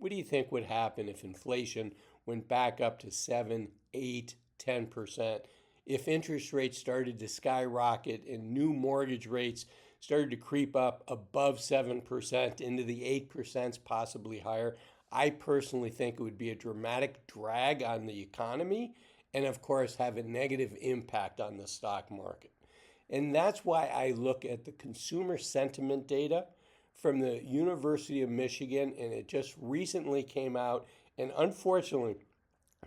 what do you think would happen if inflation went back up to 7, 8, 10%? If interest rates started to skyrocket and new mortgage rates started to creep up above 7% into the 8%, possibly higher, I personally think it would be a dramatic drag on the economy and, of course, have a negative impact on the stock market. And that's why I look at the consumer sentiment data from the University of Michigan, and it just recently came out. And unfortunately,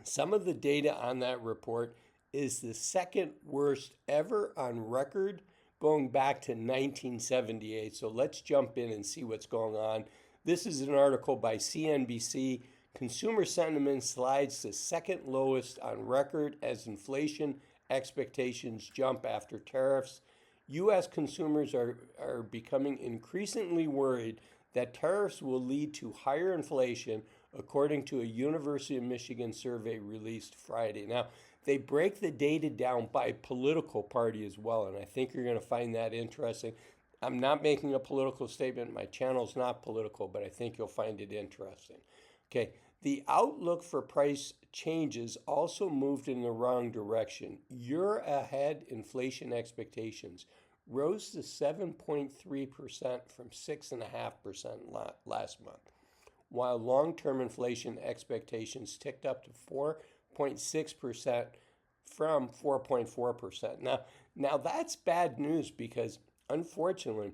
some of the data on that report is the second worst ever on record going back to 1978. So let's jump in and see what's going on. This is an article by CNBC. Consumer sentiment slides to second lowest on record as inflation expectations jump after tariffs. U.S. consumers are becoming increasingly worried that tariffs will lead to higher inflation, according to a University of Michigan survey released Friday. Now, they break the data down by political party as well, and I think you're going to find that interesting. I'm not making a political statement. My channel's not political, but I think you'll find it interesting. Okay, the outlook for price changes also moved in the wrong direction. Year ahead inflation expectations rose to 7.3% from 6.5% last month, while long-term inflation expectations ticked up to 4.6% from 4.4%. Now that's bad news because, unfortunately,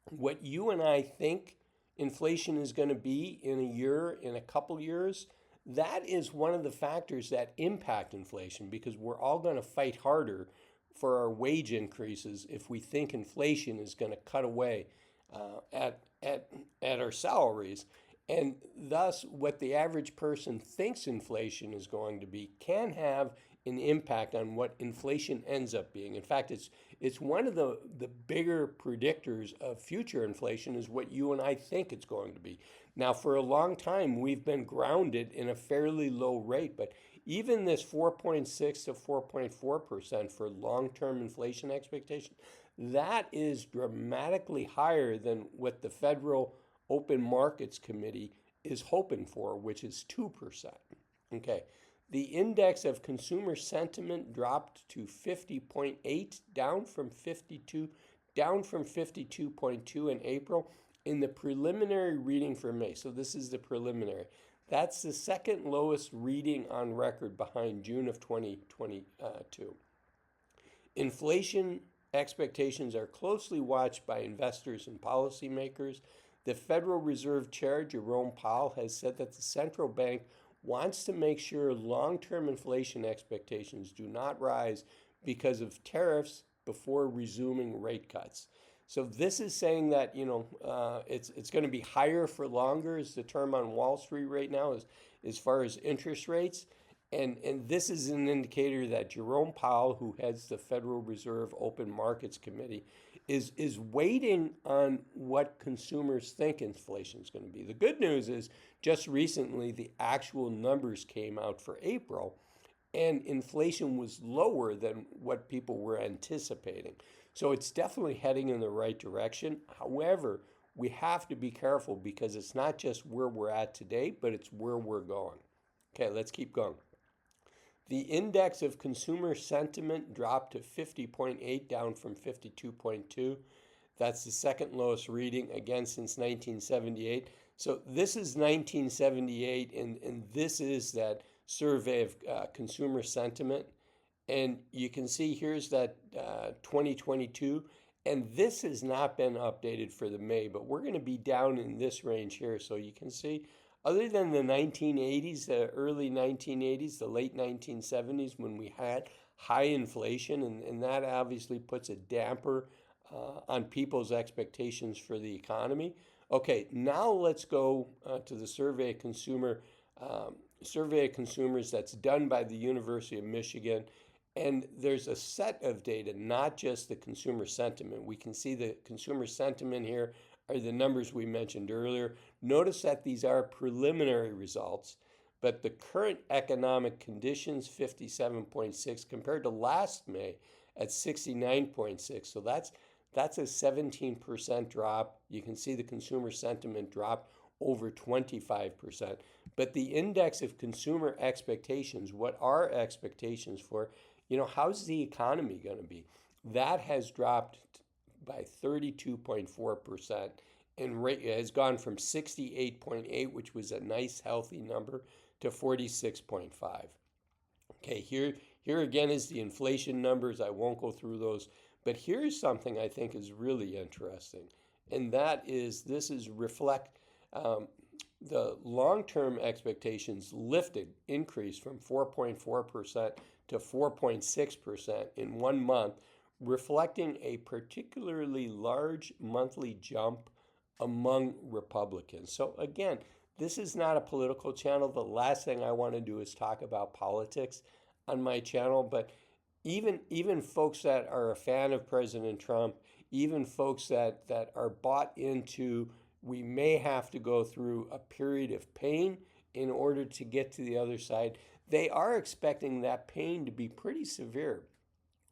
what you and I think inflation is going to be in a year, in a couple years, that is one of the factors that impact inflation, because we're all going to fight harder for our wage increases if we think inflation is going to cut away at our salaries. And thus, what the average person thinks inflation is going to be can have an impact on what inflation ends up being. In fact, it's one of the bigger predictors of future inflation is what you and I think it's going to be. Now, for a long time, we've been grounded in a fairly low rate, but even this 4.6 to 4.4% for long-term inflation expectation, that is dramatically higher than what the Federal Open Markets Committee is hoping for, which is 2%. Okay. The index of consumer sentiment dropped to 50.8, down from 52.2 in April in the preliminary reading for May. So this is the preliminary. That's the second lowest reading on record behind June of 2022. Inflation expectations are closely watched by investors and policymakers. The Federal Reserve Chair, Jerome Powell, has said that the central bank wants to make sure long-term inflation expectations do not rise because of tariffs before resuming rate cuts. So this is saying that, it's going to be higher for longer is the term on Wall Street right now as far as interest rates. And this is an indicator that Jerome Powell, who heads the Federal Reserve Open Markets Committee, is waiting on what consumers think inflation is going to be. The good news is just recently the actual numbers came out for April, and inflation was lower than what people were anticipating. So it's definitely heading in the right direction. However, we have to be careful because it's not just where we're at today, but it's where we're going. Okay, let's keep going. The index of consumer sentiment dropped to 50.8, down from 52.2. That's the second lowest reading, again, since 1978. So this is 1978, and this is that survey of consumer sentiment. And you can see here's that 2022, and this has not been updated for the May, but we're going to be down in this range here. So you can see, other than the 1980s, the early 1980s, the late 1970s, when we had high inflation, and that obviously puts a damper on people's expectations for the economy. Okay, now let's go to the survey of consumers that's done by the University of Michigan. And there's a set of data, not just the consumer sentiment. We can see the consumer sentiment here are the numbers we mentioned earlier. Notice that these are preliminary results, but the current economic conditions, 57.6, compared to last May at 69.6. So that's a 17% drop. You can see the consumer sentiment drop over 25%. But the index of consumer expectations, what are expectations for, how's the economy going to be? That has dropped by 32.4% and rate has gone from 68.8, which was a nice healthy number, to 46.5. Okay, here again is the inflation numbers. I won't go through those, but here's something I think is really interesting, and that is this is reflect the long-term expectations increased from 4.4% to 4.6% in 1 month, reflecting a particularly large monthly jump among Republicans. So again, this is not a political channel. The last thing I want to do is talk about politics on my channel, but even folks that are a fan of President Trump, even folks that are bought into we may have to go through a period of pain in order to get to the other side, they are expecting that pain to be pretty severe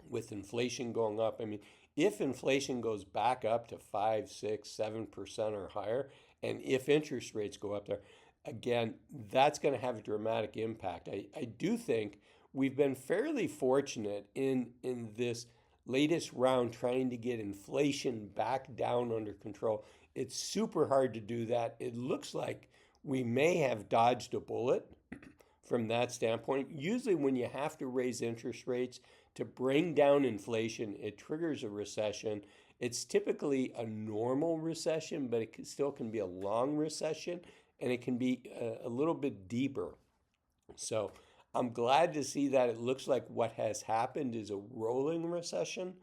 with inflation going up. I mean, if inflation goes back up to 5, 6, 7% or higher, and if interest rates go up there, again, that's going to have a dramatic impact. I do think we've been fairly fortunate in this latest round trying to get inflation back down under control. It's super hard to do that. It looks like we may have dodged a bullet from that standpoint. Usually when you have to raise interest rates to bring down inflation, it triggers a recession. It's typically a normal recession, but it still can be a long recession, and it can be a little bit deeper. So I'm glad to see that it looks like what has happened is a rolling recession.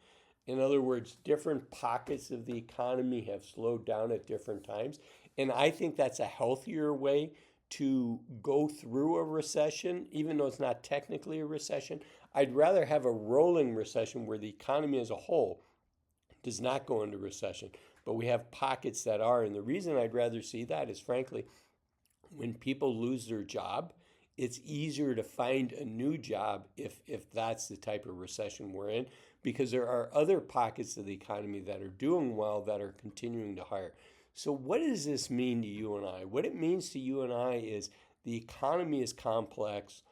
In other words, different pockets of the economy have slowed down at different times. And I think that's a healthier way to go through a recession, even though it's not technically a recession. I'd rather have a rolling recession where the economy as a whole does not go into recession, but we have pockets that are. And the reason I'd rather see that is, frankly, when people lose their job, it's easier to find a new job if that's the type of recession we're in, because there are other pockets of the economy that are doing well that are continuing to hire. So what does this mean to you and I? What it means to you and I is the economy is complex,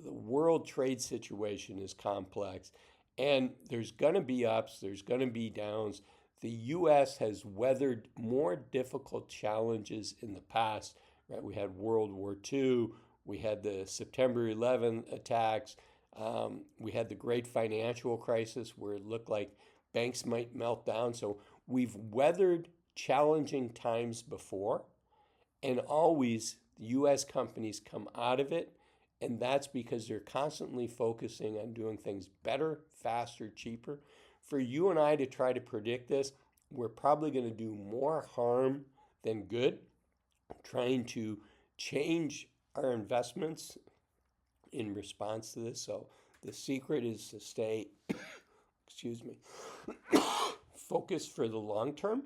the world trade situation is complex, and there's going to be ups, there's going to be downs. The U.S. has weathered more difficult challenges in the past. Right? We had World War II, we had the September 11 attacks, we had the great financial crisis where it looked like banks might melt down. So we've weathered challenging times before, and always the U.S. companies come out of it, and that's because they're constantly focusing on doing things better, faster, cheaper. For you and I to try to predict this, we're probably going to do more harm than good, trying to change our investments in response to this. So the secret is to stay, excuse me, focused for the long term.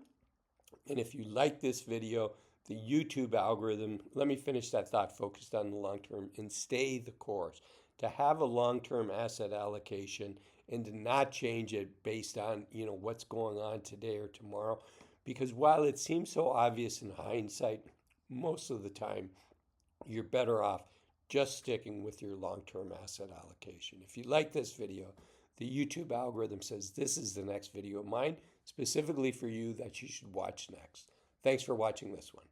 And if you like this video, the YouTube algorithm, let me finish that thought, focused on the long term and stay the course. To have a long-term asset allocation and to not change it based on, what's going on today or tomorrow. Because while it seems so obvious in hindsight, most of the time, you're better off just sticking with your long-term asset allocation. If you like this video, the YouTube algorithm says this is the next video of mine, specifically for you, that you should watch next. Thanks for watching this one.